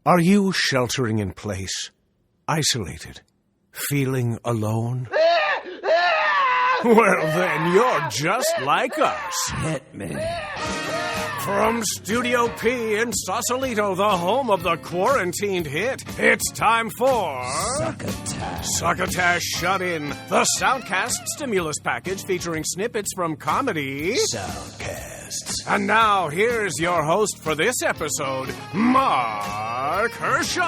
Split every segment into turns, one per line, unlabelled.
Are you sheltering in place, isolated, feeling alone? Well, then you're just like us.
Hit me.
From Studio P in Sausalito, the home of the quarantined hit, it's time for... Succotash Shut-In, the Soundcast Stimulus Package featuring snippets from comedy...
Soundcasts.
And now, here's your host for this episode, Marc Hershon.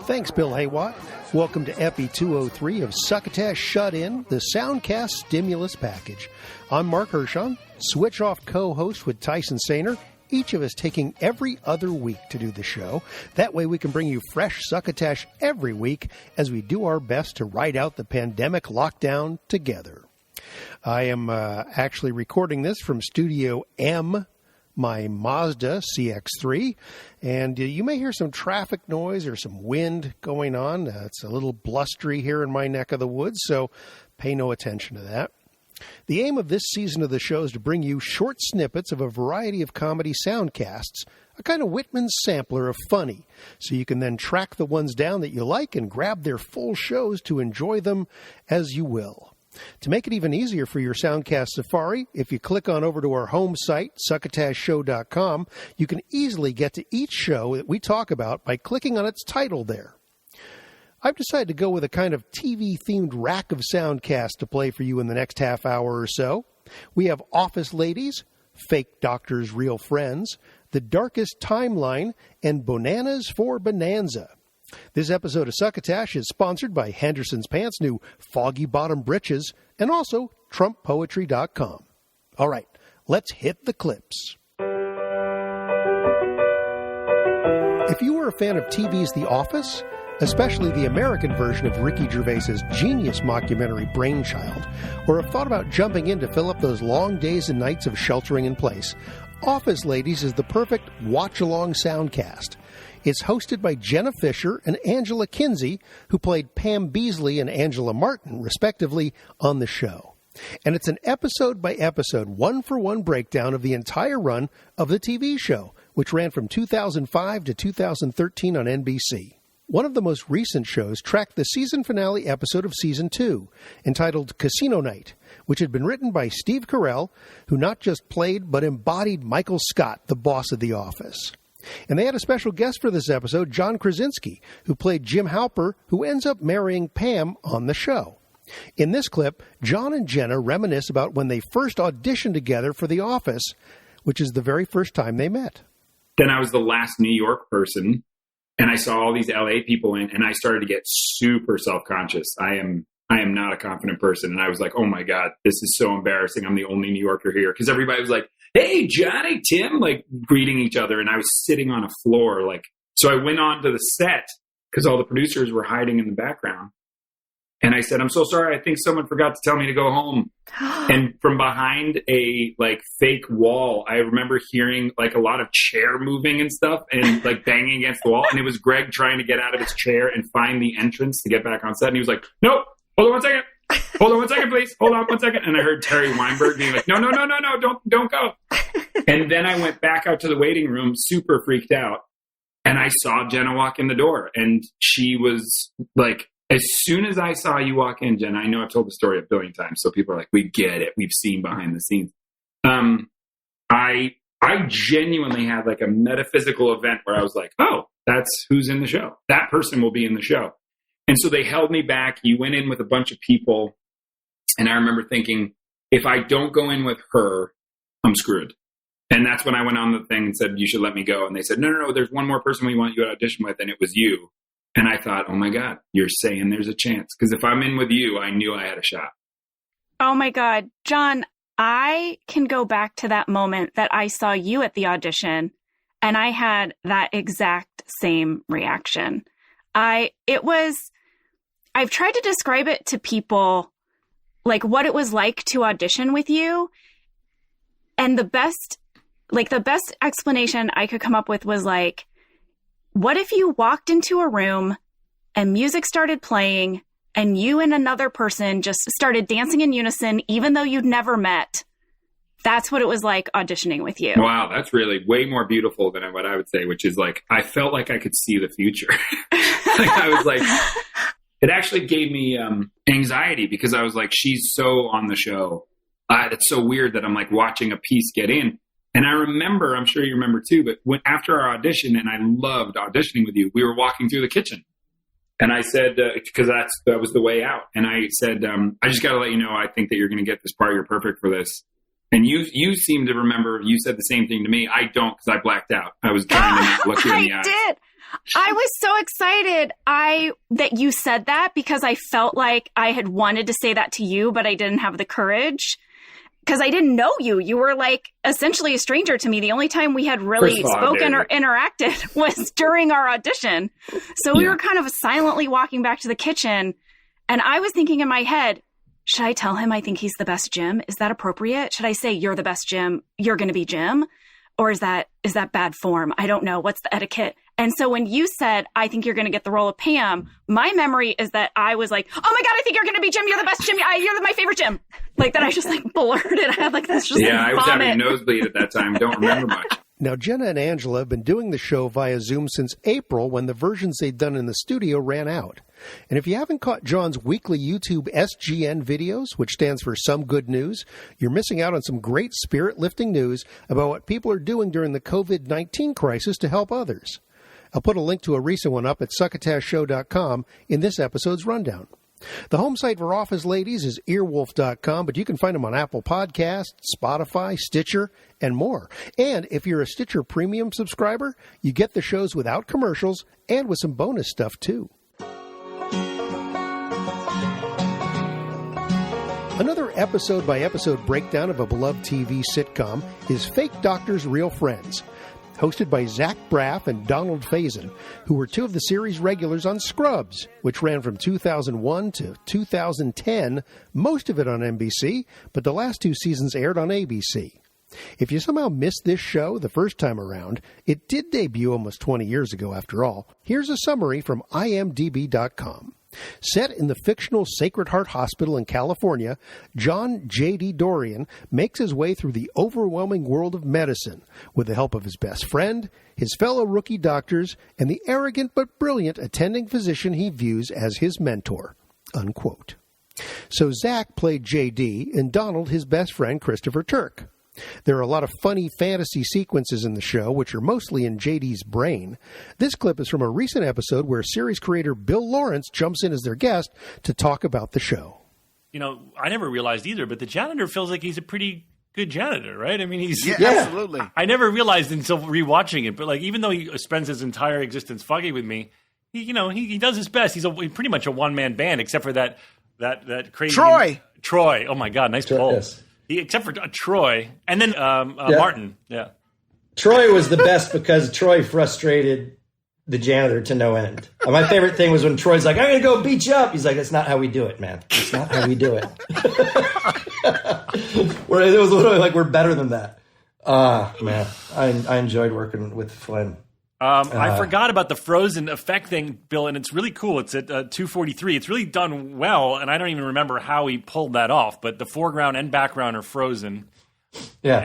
Thanks, Bill Haywatt. Welcome to Epi203 of Succotash Shut-In, the Soundcast Stimulus Package. I'm Marc Hershon, switch-off co-host with Tyson Saner, each of us taking every other week to do the show. That way we can bring you fresh succotash every week as we do our best to ride out the pandemic lockdown together. I am actually recording this from Studio M, my Mazda CX-3, and you may hear some traffic noise or some wind going on. It's a little blustery here in my neck of the woods, so pay no attention to that. The aim of this season of the show is to bring you short snippets of a variety of comedy soundcasts, a kind of Whitman's sampler of funny, so you can then track the ones down that you like and grab their full shows to enjoy them as you will. To make it even easier for your Soundcast safari, if you click on over to our home site, succotashshow.com, you can easily get to each show that we talk about by clicking on its title there. I've decided to go with a kind of TV-themed rack of Soundcasts to play for you in the next half hour or so. We have Office Ladies, Fake Doctors, Real Friends, The Darkest Timeline, and Bonanas for Bonanza. This episode of Succotash is sponsored by Henderson's Pants' new Foggy Bottom Britches and also TrumpPoetry.com. All right, let's hit the clips. If you were a fan of TV's The Office, especially the American version of Ricky Gervais's genius mockumentary Brainchild, or have thought about jumping in to fill up those long days and nights of sheltering in place, Office Ladies is the perfect watch-along soundcast. It's hosted by Jenna Fischer and Angela Kinsey, who played Pam Beesley and Angela Martin, respectively, on the show. And it's an episode-by-episode, one-for-one breakdown of the entire run of the TV show, which ran from 2005 to 2013 on NBC. One of the most recent shows tracked the season finale episode of Season 2, entitled Casino Night, which had been written by Steve Carell, who not just played but embodied Michael Scott, the boss of The Office. And they had a special guest for this episode, John Krasinski, who played Jim Halper, who ends up marrying Pam on the show. In this clip, John and Jenna reminisce about when they first auditioned together for The Office, which is the very first time they met.
Then I was the last New York person, and I saw all these LA people in, and I started to get super self-conscious. I am not a confident person, and I was like, oh my God, this is so embarrassing. I'm the only New Yorker here, because everybody was like, hey, Johnny, Tim, like greeting each other. And I was sitting on a floor. So I went on to the set because all the producers were hiding in the background. And I said, I'm so sorry. I think someone forgot to tell me to go home. And from behind a fake wall, I remember hearing a lot of chair moving and stuff and banging against the wall. And it was Greg trying to get out of his chair and find the entrance to get back on set. And he was like, nope, hold on 1 second. Hold on 1 second, please. Hold on 1 second. And I heard Terry Weinberg being like, no, don't go. And then I went back out to the waiting room, super freaked out. And I saw Jenna walk in the door. And she was like, as soon as I saw you walk in, Jenna, I know I've told the story a billion times. So people are like, we get it. We've seen behind the scenes. I genuinely had a metaphysical event where I was like, oh, that's who's in the show. That person will be in the show. And so they held me back. You went in with a bunch of people. And I remember thinking, if I don't go in with her, I'm screwed. And that's when I went on the thing and said, you should let me go. And they said, no, there's one more person we want you to audition with. And it was you. And I thought, oh my God, you're saying there's a chance. Because if I'm in with you, I knew I had a shot.
Oh my God. John, I can go back to that moment that I saw you at the audition. And I had that exact same reaction. I've tried to describe it to people, what it was like to audition with you. And the best explanation I could come up with was what if you walked into a room and music started playing and you and another person just started dancing in unison, even though you'd never met, That's what it was like auditioning with you.
Wow, that's really way more beautiful than what I would say, which is like, I felt like I could see the future. Like, I was like, it actually gave me anxiety because I was like, she's so on the show. It's so weird that I'm like watching a piece get in. And I remember, I'm sure you remember too, but after our audition, and I loved auditioning with you, we were walking through the kitchen. And I said, because that was the way out. And I said, I just got to let you know, I think that you're going to get this part. You're perfect for this. And you seem to remember, you said the same thing to me. I don't, because I blacked out. I was trying to not look you in the eye.
I did. I was so excited that you said that because I felt like I had wanted to say that to you, but I didn't have the courage because I didn't know you. You were like essentially a stranger to me. The only time we had really spoken or interacted was during our audition. So we were kind of silently walking back to the kitchen, and I was thinking in my head, should I tell him I think he's the best Jim? Is that appropriate? Should I say you're the best Jim? You're going to be Jim? Or is that bad form? I don't know. What's the etiquette? And so when you said, I think you're going to get the role of Pam, my memory is that I was like, oh my God, I think you're going to be Jim. You're the best Jim. You're my favorite Jim. Like that I just like blurted. I had like this just
I was having a nosebleed at that time. Don't remember much.
Now, Jenna and Angela have been doing the show via Zoom since April when the versions they'd done in the studio ran out. And if you haven't caught John's weekly YouTube SGN videos, which stands for Some Good News, you're missing out on some great spirit-lifting news about what people are doing during the COVID-19 crisis to help others. I'll put a link to a recent one up at succotashshow.com in this episode's rundown. The home site for Office Ladies is earwolf.com, but you can find them on Apple Podcasts, Spotify, Stitcher, and more. And if you're a Stitcher Premium subscriber, you get the shows without commercials and with some bonus stuff, too. Another episode-by-episode breakdown of a beloved TV sitcom is Fake Doctors, Real Friends, hosted by Zach Braff and Donald Faison, who were two of the series regulars on Scrubs, which ran from 2001 to 2010, most of it on NBC, but the last two seasons aired on ABC. If you somehow missed this show the first time around, it did debut almost 20 years ago after all. Here's a summary from imdb.com. Set in the fictional Sacred Heart Hospital in California, John J.D. Dorian makes his way through the overwhelming world of medicine with the help of his best friend, his fellow rookie doctors, and the arrogant but brilliant attending physician he views as his mentor. Unquote. So Zach played J.D. and Donald his best friend Christopher Turk. There are a lot of funny fantasy sequences in the show, which are mostly in JD's brain. This clip is from a recent episode where series creator Bill Lawrence jumps in as their guest to talk about the show.
You know, I never realized either, but the janitor feels like he's a pretty good janitor, right? I mean, he's...
Yeah, absolutely.
I never realized until rewatching it, but like, even though he spends his entire existence fucking with me, he does his best. He's pretty much a one-man band, except for that crazy... Troy. Oh, my God. Nice pull. Yes. Except for Troy. And then Martin. Yeah.
Troy was the best because Troy frustrated the janitor to no end. My favorite thing was when Troy's like, I'm going to go beat you up. He's like, that's not how we do it, man. That's not how we do it. Where it was literally like, we're better than that. Man, I enjoyed working with Flynn.
I forgot about the frozen effect thing, Bill, and it's really cool. It's at 2:43. It's really done well, and I don't even remember how he pulled that off, but the foreground and background are frozen.
Yeah.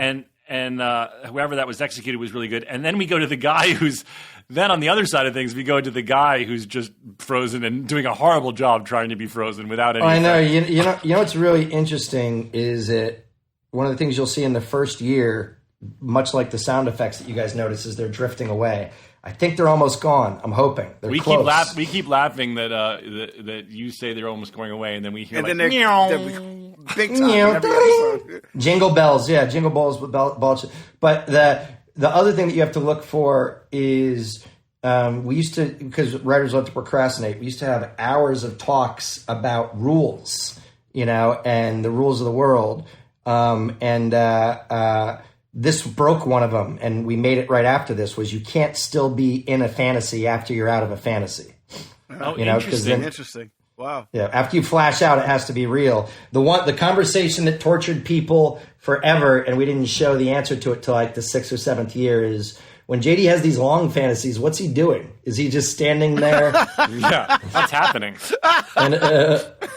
And whoever that was executed was really good. And then we go to the guy who's then on the other side of things, we go to the guy who's just frozen and doing a horrible job trying to be frozen without any
I know. You know what's really interesting is that one of the things you'll see in the first year, much like the sound effects that you guys notice, is they're drifting away. I think they're almost gone. I'm hoping
we
close.
We keep laughing that you say they're almost going away, and then we hear
and
like,
then big time.
Jingle bells, yeah, jingle balls with bells. But the other thing that you have to look for is we used to, because writers love to procrastinate, we used to have hours of talks about rules, and the rules of the world, this broke one of them, and we made it right after this, was you can't still be in a fantasy after you're out of a fantasy.
Oh, interesting.
Interesting. Wow.
Yeah, after you flash out, it has to be real. The conversation that tortured people forever, and we didn't show the answer to it till like the 6th or 7th year, is when JD has these long fantasies, what's he doing? Is he just standing there?
Yeah, what's happening?
And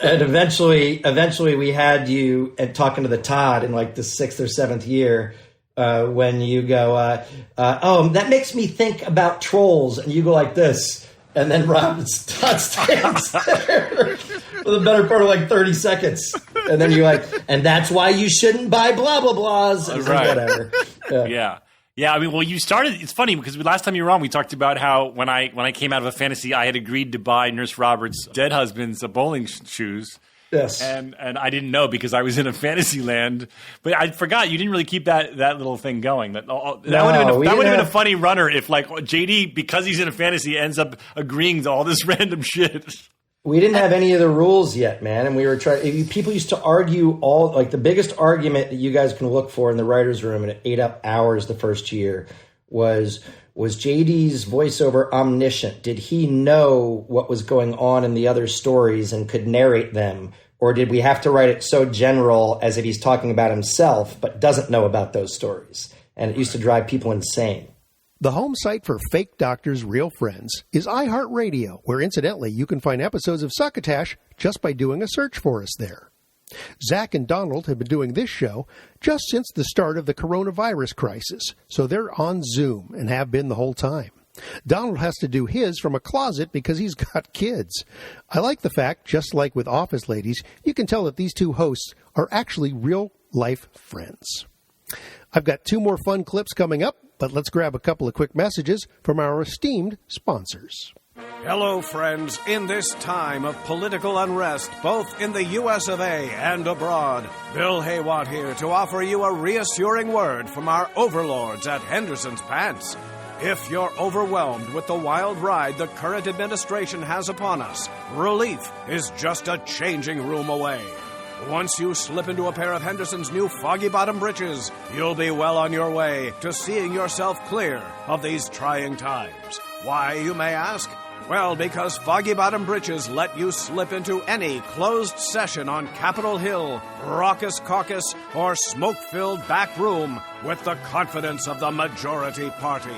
eventually we had you talking to the Todd in like the 6th or 7th year when you go, oh, that makes me think about trolls. And you go like this. And then Todd stands there for the better part of like 30 seconds. And then you're like, and that's why you shouldn't buy blah, blah, blahs. And
right.
Whatever.
Yeah. Yeah, I mean, well, you started. It's funny because last time you were on, we talked about how when I came out of a fantasy, I had agreed to buy Nurse Roberts' dead husband's bowling shoes.
Yes,
and I didn't know because I was in a fantasy land, but I forgot you didn't really keep that little thing going. That would have been a funny runner if like JD, because he's in a fantasy, ends up agreeing to all this random shit.
We didn't have any of the rules yet, man, and we were trying. People used to argue all like the biggest argument that you guys can look for in the writers' room, and it ate up hours the first year. Was JD's voiceover omniscient? Did he know what was going on in the other stories and could narrate them? Or did we have to write it so general as if he's talking about himself but doesn't know about those stories? And it used to drive people insane.
The home site for Fake Doctors, Real Friends is iHeartRadio, where incidentally you can find episodes of Succotash just by doing a search for us there. Zach and Donald have been doing this show just since the start of the coronavirus crisis, so they're on Zoom and have been the whole time. Donald has to do his from a closet because he's got kids. I like the fact, just like with Office Ladies, you can tell that these two hosts are actually real-life friends. I've got 2 more fun clips coming up, but let's grab a couple of quick messages from our esteemed sponsors.
Hello, friends. In this time of political unrest, both in the U.S. of A. and abroad, Bill Haywatt here to offer you a reassuring word from our overlords at Henderson's Pants. If you're overwhelmed with the wild ride the current administration has upon us, relief is just a changing room away. Once you slip into a pair of Henderson's new foggy-bottom breeches, you'll be well on your way to seeing yourself clear of these trying times. Why, you may ask? Well, because foggy-bottom breeches let you slip into any closed session on Capitol Hill, raucous caucus, or smoke-filled back room with the confidence of the majority party.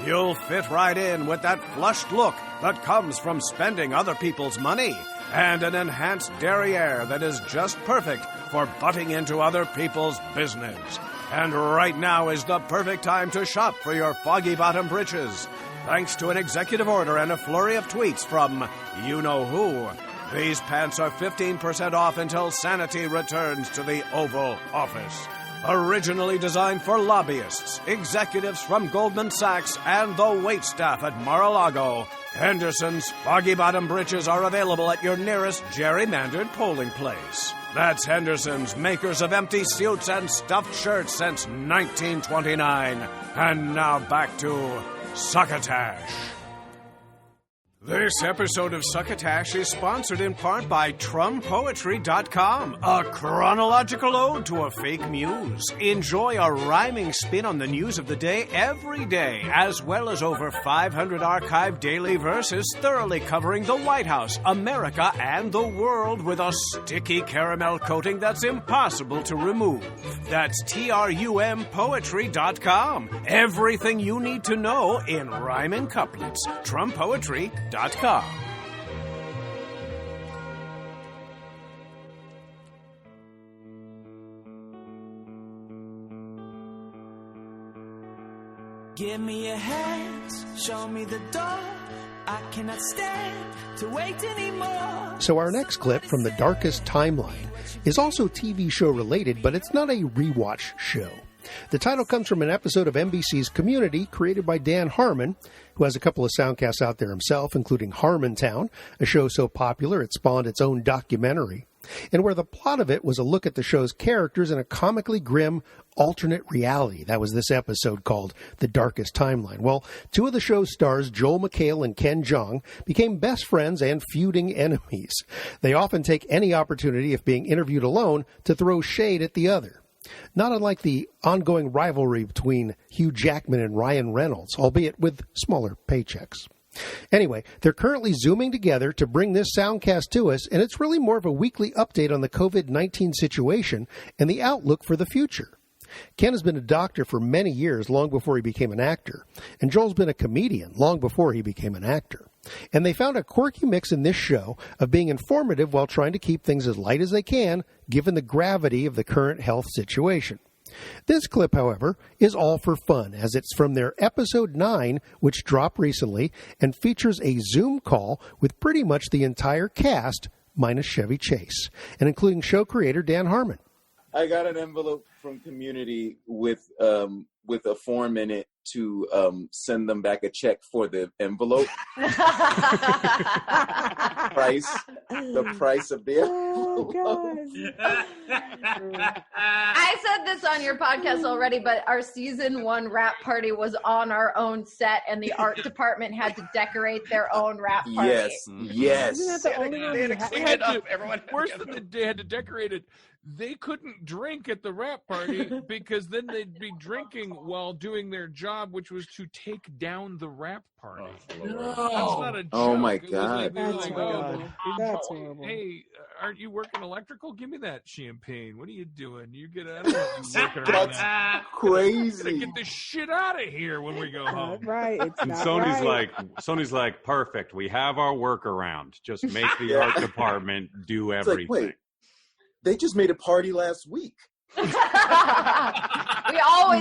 You'll fit right in with that flushed look that comes from spending other people's money and an enhanced derriere that is just perfect for butting into other people's business. And right now is the perfect time to shop for your foggy-bottom breeches. Thanks to an executive order and a flurry of tweets from you-know-who, these pants are 15% off until sanity returns to the Oval Office. Originally designed for lobbyists, executives from Goldman Sachs, and the waitstaff at Mar-a-Lago, Henderson's foggy-bottom breeches are available at your nearest gerrymandered polling place. That's Henderson's, makers of empty suits and stuffed shirts since 1929. And now back to Succotash. This episode of Succotash is sponsored in part by TrumPoetry.com, a chronological ode to a fake muse. Enjoy a rhyming spin on the news of the day every day, as well as over 500 archived daily verses thoroughly covering the White House, America, and the world with a sticky caramel coating that's impossible to remove. That's TRUMPoetry.com. Everything you need to know in rhyming couplets. TrumPoetry.com.
Give me your hands, show me the door. I cannot stand to wait anymore.
So our next clip from The Darkest Timeline is also TV show related, but it's not a rewatch show. The title comes from an episode of NBC's Community created by Dan Harmon, who has a couple of soundcasts out there himself, including Harmontown, a show so popular it spawned its own documentary, and where the plot of it was a look at the show's characters in a comically grim alternate reality. That was this episode called The Darkest Timeline. Well, 2 of the show's stars, Joel McHale and Ken Jeong, became best friends and feuding enemies. They often take any opportunity, if being interviewed alone, to throw shade at the other. Not unlike the ongoing rivalry between Hugh Jackman and Ryan Reynolds, albeit with smaller paychecks. Anyway, they're currently Zooming together to bring this soundcast to us, and it's really more of a weekly update on the COVID-19 situation and the outlook for the future. Ken has been a doctor for many years, long before he became an actor. And Joel's been a comedian long before he became an actor. And they found a quirky mix in this show of being informative while trying to keep things as light as they can, given the gravity of the current health situation. This clip, however, is all for fun, as it's from their episode 9, which dropped recently, and features a Zoom call with pretty much the entire cast, minus Chevy Chase, and including show creator Dan Harmon.
I got an envelope from Community with a form in it to send them back a check for the envelope. The price of the envelope.
I said this on your podcast already, but our season 1 wrap party was on our own set, and the art department had to decorate their own wrap party.
Yes.
Isn't that the only one
They had to clean it up.
Everyone worse than they had to decorate it. They couldn't drink at the wrap party because then they'd be drinking while doing their job, which was to take down the wrap party. That's not a joke.
Oh my God.
That's horrible.
Hey, aren't you working electrical? Give me that champagne. What are you doing? You get out of here.
That's crazy.
Gotta get this shit out of here when we go home.
Right. It's
And
not
Sony's like, perfect. We have our workaround. Just make the art department do everything.
Like, wait, they just made a party last week.
We always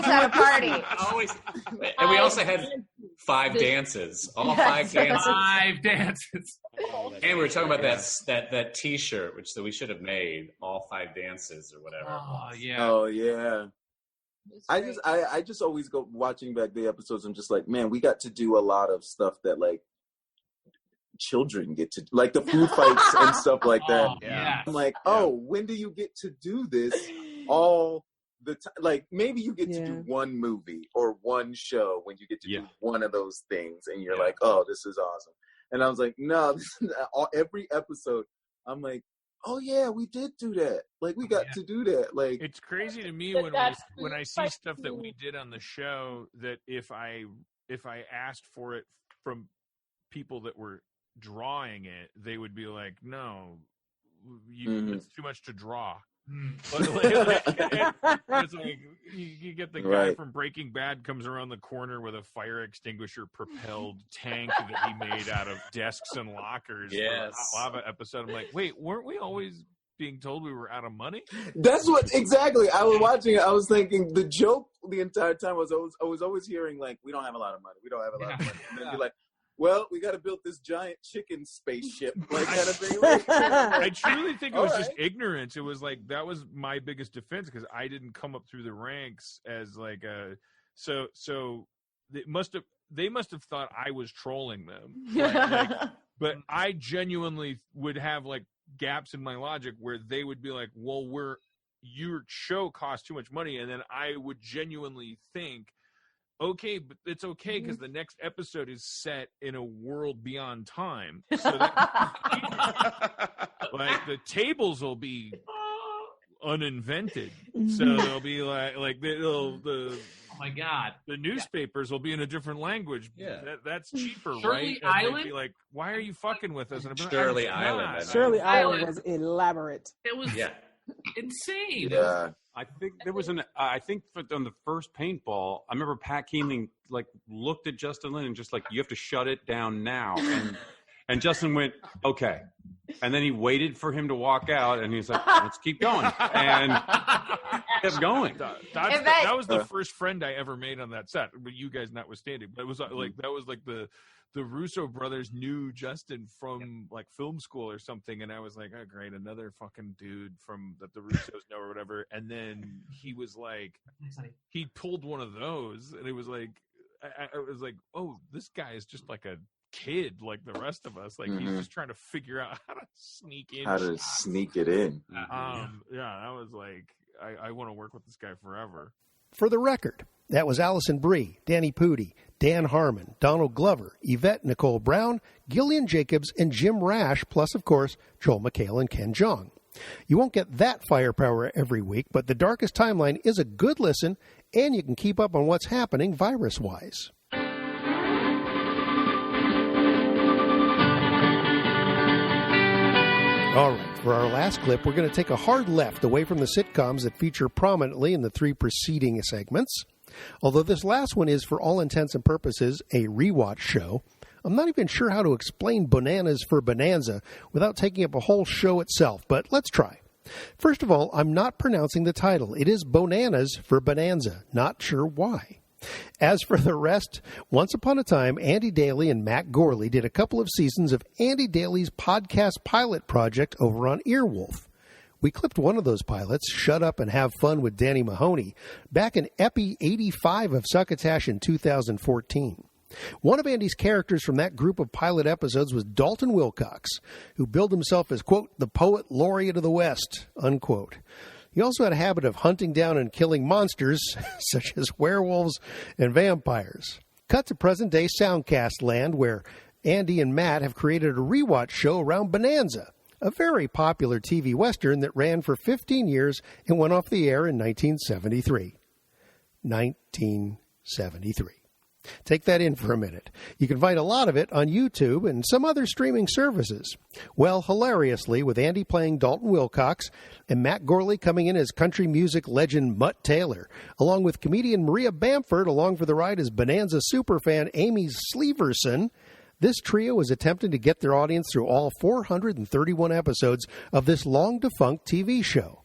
had a party.
And we also had 5 dances. All 5 dances.
5 dances.
And we were talking about that T-shirt, which we should have made. All 5 dances or whatever.
Oh yeah. I just always go watching back the episodes. I'm just like, man, we got to do a lot of stuff that like children get to, like the food fights and stuff like that. I'm like, when do you get to do this all the time? Like maybe you get to do one movie or one show when you get to do one of those things, and you're like, oh, this is awesome. And I was like, no, every episode, I'm like, oh yeah, we did do that. Like we got to do that. Like
it's crazy to me when I see stuff that we did on the show that if I asked for it from people that were drawing it, they would be like, no, it's too much to draw. But it's like you get the guy from Breaking Bad comes around the corner with a fire extinguisher propelled tank that he made out of desks and lockers.
Yes.
For a lava episode. I'm like, wait, weren't we always being told we were out of money?
That's what exactly. I was watching it. I was thinking the joke the entire time was I was always hearing like, we don't have a lot of money. We don't have a lot of money. And then you're like, well, we got to build this giant chicken spaceship, like kind of thing.
I truly think it was just ignorance. It was like that was my biggest defense because I didn't come up through the ranks as like a so they must have thought I was trolling them. But I genuinely would have like gaps in my logic where they would be like, well, your show costs too much money, and then I would genuinely think, okay, but it's okay because the next episode is set in a world beyond time. So like the tables will be uninvented. So they'll be like oh
my God,
the newspapers will be in a different language. That's cheaper,
Shirley
right?
Island?
Be like, why are you fucking with us? And
Shirley Island.
Shirley Island was elaborate.
It was insane.
Yeah.
I think there was on the first paintball, I remember Pat Keeling like looked at Justin Lin and just like, you have to shut it down now. And Justin went, okay. And then he waited for him to walk out and he's like, let's keep going. And kept going.
That was the first friend I ever made on that set, but you guys notwithstanding. But it was like, that was like the Russo brothers knew Justin from like film school or something, and I was like, oh great, another fucking dude from that the Russos know or whatever. And then he was like, he pulled one of those, and it was like, I was like, oh, this guy is just like a kid like the rest of us. Like he's just trying to figure out how to sneak in.
Sneak it in.
That was like, I want to work with this guy forever.
For the record, that was Allison Brie, Danny Pudi, Dan Harmon, Donald Glover, Yvette Nicole Brown, Gillian Jacobs, and Jim Rash, plus, of course, Joel McHale and Ken Jeong. You won't get that firepower every week, but The Darkest Timeline is a good listen, and you can keep up on what's happening virus-wise. All right, for our last clip, we're going to take a hard left away from the sitcoms that feature prominently in the 3 preceding segments. Although this last one is, for all intents and purposes, a rewatch show, I'm not even sure how to explain Bonanas for Bonanza without taking up a whole show itself, but let's try. First of all, I'm not pronouncing the title. It is Bonanas for Bonanza. Not sure why. As for the rest, once upon a time, Andy Daly and Matt Gorley did a couple of seasons of Andy Daly's podcast pilot project over on Earwolf. We clipped one of those pilots, Shut Up and Have Fun with Danny Mahoney, back in Epi203 of Succotash in 2014. One of Andy's characters from that group of pilot episodes was Dalton Wilcox, who billed himself as, quote, the poet laureate of the West, unquote. He also had a habit of hunting down and killing monsters, such as werewolves and vampires. Cut to present-day Soundcast land, where Andy and Matt have created a rewatch show around Bonanza, a very popular TV Western that ran for 15 years and went off the air in 1973. 1973. Take that in for a minute. You can find a lot of it on YouTube and some other streaming services. Well, hilariously, with Andy playing Dalton Wilcox and Matt Gorley coming in as country music legend Mutt Taylor, along with comedian Maria Bamford along for the ride as Bonanza superfan Amy Sleeverson, this trio is attempting to get their audience through all 431 episodes of this long-defunct TV show.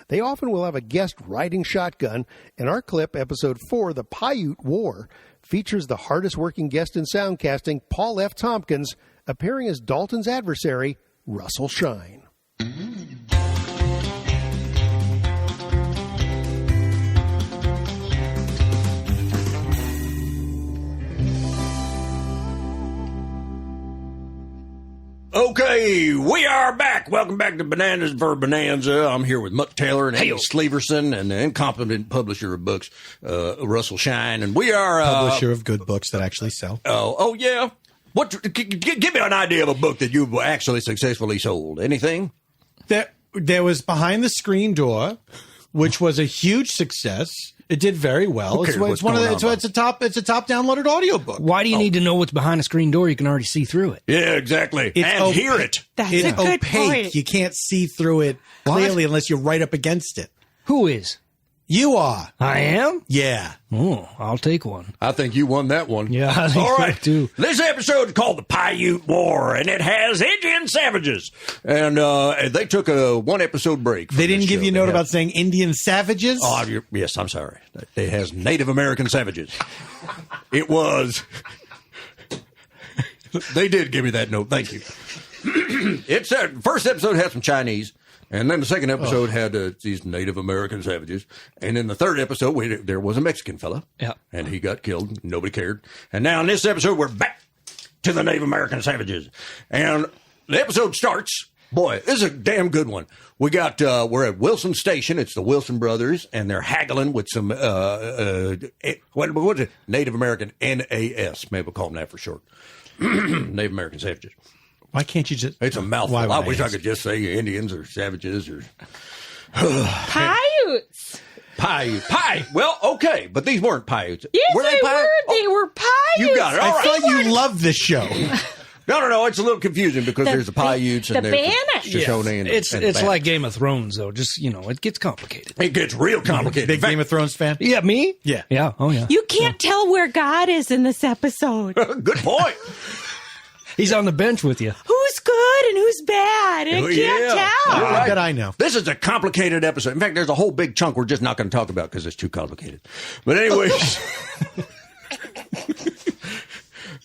They often will have a guest riding shotgun, and our clip, episode 4, The Paiute War, features the hardest-working guest in soundcasting, Paul F. Tompkins, appearing as Dalton's adversary, Russell Shine.
Okay, we are back. Welcome back to Bananas for Bonanza. I'm here with Mutt Taylor and Amy Sleeverson and the incompetent publisher of books, Russell Shine. And we are...
publisher of good books that actually sell.
Oh yeah? Give me an idea of a book that you've actually successfully sold. Anything?
There was Behind the Screen Door, which was a huge success. It did very well. It's a top downloaded audiobook.
Why do you need to know what's behind a screen door? You can already see through it.
Yeah, exactly. And hear it.
It's opaque. You can't see through it clearly unless you're right up against it.
Who is?
You are.
I am?
Yeah.
Oh, I'll take one.
I think you won that one.
Yeah, I think
all right.
so too.
This episode is called The Paiute War, and it has Indian savages. And they took a one-episode break.
They didn't give you a note about saying Indian savages?
Oh, yes, I'm sorry. It has Native American savages. It was... They did give me that note. Thank you. It's first episode had some Chinese. And then the second episode had these Native American savages. And in the third episode, there was a Mexican fella.
Yeah.
And he got killed. Nobody cared. And now in this episode, we're back to the Native American savages. And the episode starts. Boy, this is a damn good one. We got, we're at Wilson Station. It's the Wilson brothers. And they're haggling with some, what is it? Native American NAS. Maybe we'll call them that for short. Native American savages.
Why can't you just...
It's a mouthful. I wish I could just say Indians or savages or...
Paiutes.
Well, okay, but these weren't Paiutes.
Yes, they were Paiutes.
You got it. All right.
I thought you loved this show.
No. It's a little confusing because there's the Paiutes and there's the Shoshone. And
it's like Game of Thrones, though. Just, it gets complicated.
It gets real complicated.
Big Game of Thrones fan?
Yeah, me?
Yeah.
Yeah. Oh, yeah.
You can't tell where God is in this episode.
Good point.
He's on the bench with you.
Who's good and who's bad? I can't tell.
Right.
I bet I know.
This is a complicated episode. In fact, there's a whole big chunk we're just not going to talk about because it's too complicated. But anyways...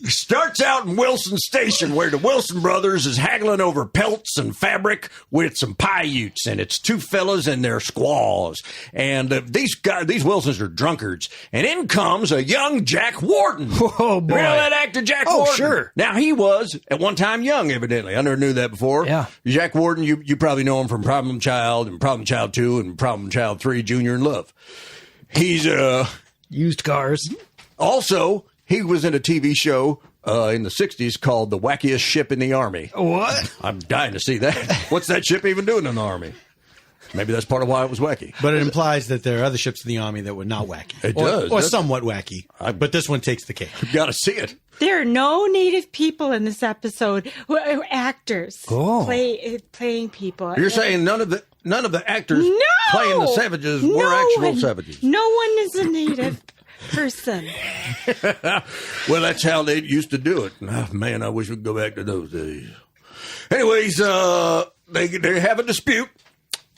Starts out in Wilson Station, where the Wilson brothers is haggling over pelts and fabric with some Paiutes, and it's two fellas and their squaws. And these Wilsons are drunkards. And in comes a young Jack Warden.
Oh, boy.
Remember that actor Jack Warden?
Oh, sure.
Now, he was, at one time, young, evidently. I never knew that before.
Yeah.
Jack Warden, you probably know him from Problem Child and Problem Child 2 and Problem Child 3, Junior in Love. He's,
used cars.
Also... He was in a TV show in the 60s called The Wackiest Ship in the Army.
What?
I'm dying to see that. What's that ship even doing in the Army? Maybe that's part of why it was wacky.
But it implies that there are other ships in the Army that were not wacky.
It does.
Or somewhat wacky. But this one takes the cake.
You've got to see it.
There are no native people in this episode who are actors playing people.
You're saying none of the actors playing the savages were actual savages.
No one is a native person.
Well, that's how they used to do it. Oh, man, I wish we could go back to those days. Anyways, they have a dispute,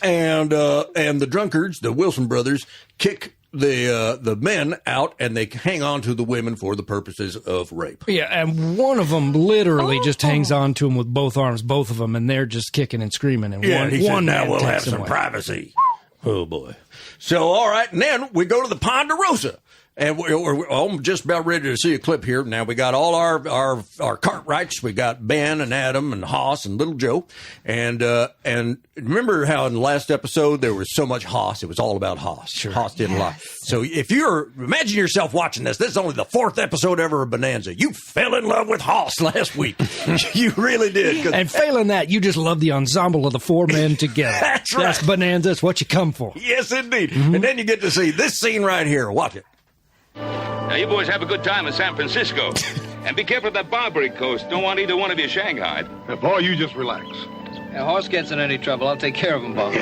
and the drunkards, the Wilson brothers, kick the men out, and they hang on to the women for the purposes of rape.
Yeah, and one of them literally just hangs on to him with both arms, both of them, and they're just kicking and screaming. And
he said, now we'll have
takes
some
away.
privacy. Oh, boy. So, all right, and then we go to the Ponderosa. And we're just about ready to see a clip here. Now, we got all our Cartwrights. We got Ben and Adam and Hoss and Little Joe. And remember how in the last episode there was so much Hoss? It was all about Hoss. Sure. Hoss did a lot. So if imagine yourself watching this. This is only the 4th episode ever of Bonanza. You fell in love with Hoss last week. You really did.
And failing that, you just love the ensemble of the 4 men together.
That's right.
That's Bonanza. That's what you come for.
Yes, indeed. Mm-hmm. And then you get to see this scene right here. Watch it.
Now, you boys have a good time in San Francisco. And be careful of that Barbary Coast. Don't want either one of you shanghaied.
Now, boy, you just relax.
If Horse gets in any trouble, I'll take care of him, Bob.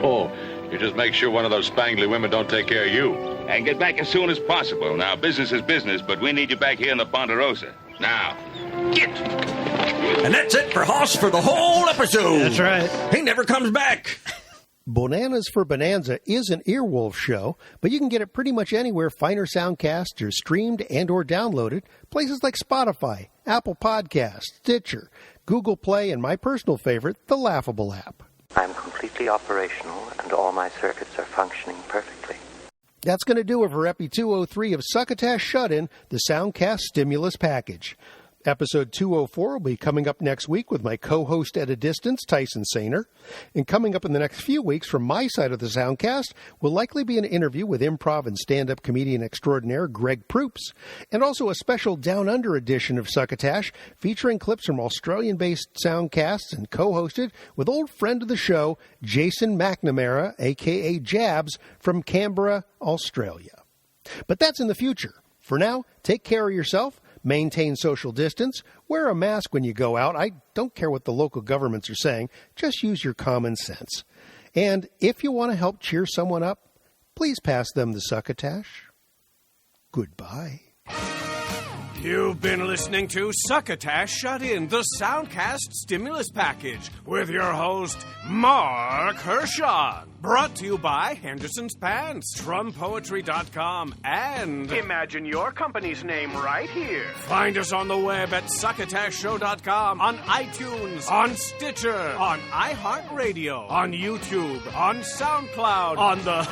Oh, you just make sure one of those spangly women don't take care of you. And get back as soon as possible. Now, business is business, but we need you back here in the Ponderosa. Now, get!
And that's it for Hoss for the whole episode.
That's right.
He never comes back.
Bonanas for Bonanza is an Earwolf show, but you can get it pretty much anywhere finer soundcasts are streamed and or downloaded, places like Spotify, Apple Podcasts, Stitcher, Google Play, and my personal favorite, the Laughable app.
I'm completely operational, and all my circuits are functioning perfectly.
That's going to do it for Epi203 of Succotash Shut-In, the Soundcast Stimulus Package. Episode 204 will be coming up next week with my co-host at a distance, Tyson Saner. And coming up in the next few weeks from my side of the Soundcast will likely be an interview with improv and stand-up comedian extraordinaire Greg Proops, and also a special Down Under edition of Succotash featuring clips from Australian-based Soundcasts and co-hosted with old friend of the show, Jason McNamara, a.k.a. Jabs, from Canberra, Australia. But that's in the future. For now, take care of yourself. Maintain social distance. Wear a mask when you go out. I don't care what the local governments are saying. Just use your common sense. And if you want to help cheer someone up, please pass them the Succotash. Goodbye.
You've been listening to Succotash Shut-In, the Soundcast Stimulus Package, with your host, Marc Hershon. Brought to you by Henderson's Pants, TrumPoetry.com, and
Imagine your company's name right here.
Find us on the web at SuccotashShow.com, on iTunes, on Stitcher, on iHeartRadio, on YouTube, on SoundCloud, on the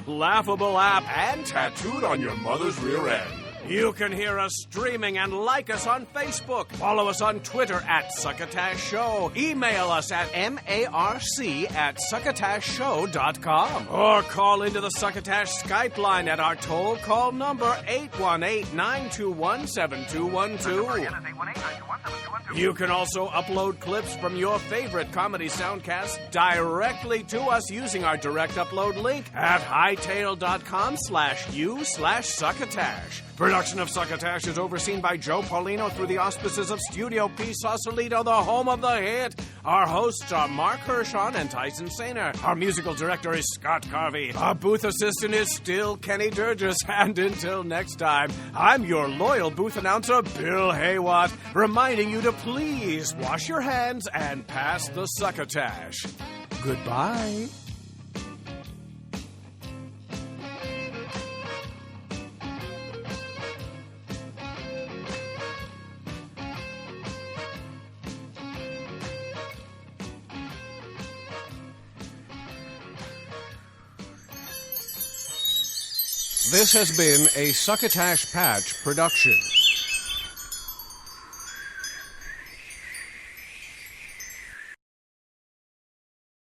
Laughable app, and tattooed on your mother's rear end. You can hear us streaming and like us on Facebook. Follow us on Twitter at Succotash Show. Email us at marc@succotashshow.com. Or call into the Succotash Skype line at our toll call number 818-921-7212. You can also upload clips from your favorite comedy soundcasts directly to us using our direct upload link at hightail.com/u/succotash. Production of Succotash is overseen by Joe Paulino through the auspices of Studio P. Sausalito, the home of the hit. Our hosts are Marc Hershon and Tyson Saner. Our musical director is Scott Carvey. Our booth assistant is still Kenny Durgis. And until next time, I'm your loyal booth announcer, Bill Haywatt, reminding you to please wash your hands and pass the Succotash. Goodbye. This has been a Succotash Patch production.